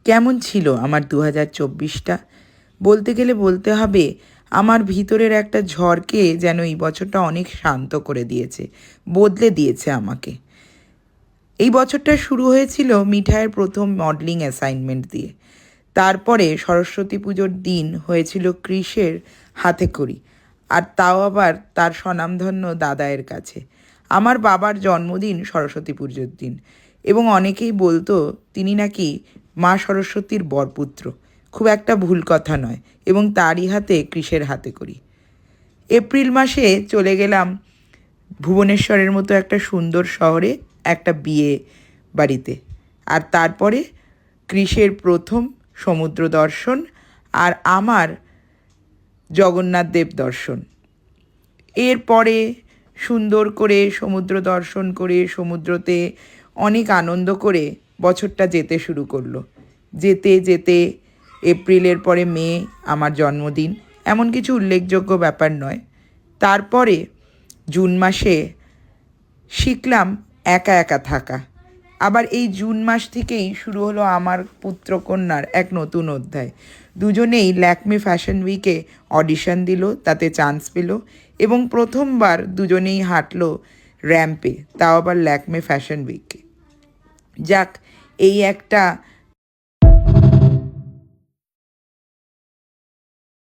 কেমন ছিল আমার 2024টা? বলতে গেলে বলতে হবে আমার ভিতরের একটা ঝড়কে যেন এই বছরটা অনেক শান্ত করে দিয়েছে, বদলে দিয়েছে আমাকে। এই বছরটা শুরু হয়েছিল মিঠাইয়ের প্রথম মডেলিং অ্যাসাইনমেন্ট দিয়ে। তারপরে সরস্বতী পুজোর দিন হয়েছিল ক্রিসের হাতেখড়ি, আর তাও আবার তার স্বনামধন্য দাদায়ের কাছে। আমার বাবার জন্মদিন সরস্বতী পুজোর দিন, এবং অনেকেই বলতো তিনি নাকি মা সরস্বতীর বরপুত্র। খুব একটা ভুল কথা নয়, এবং তারই হাতে ক্রিসের হাতেখড়ি। এপ্রিল মাসে চলে গেলাম ভুবনেশ্বরের মতো একটা সুন্দর শহরে একটা বিয়ে বাড়িতে, আর তারপরে ক্রিসের প্রথম সমুদ্র দর্শন আর আমার জগন্নাথ দেব দর্শন। এরপরে সুন্দর করে সমুদ্র দর্শন করে সমুদ্রতে অনেক আনন্দ করে বছরটা যেতে শুরু করলো। যেতে যেতে এপ্রিলের পরে মে আমার জন্মদিন, এমন কিছু উল্লেখযোগ্য ব্যাপার নয়। তারপরে জুন মাসে শিখলাম একা একা থাকা। আবার এই জুন মাস থেকেই শুরু হলো আমার পুত্রকন্যার এক নতুন অধ্যায়। দুজনেই ল্যাকমে ফ্যাশন উইকে অডিশন দিল, তাতে চান্স পেল, এবং প্রথমবার দুজনেই হাঁটলো র্যাম্পে, তাও আবার ল্যাকমে ফ্যাশন উইকে। যাক, এই একটা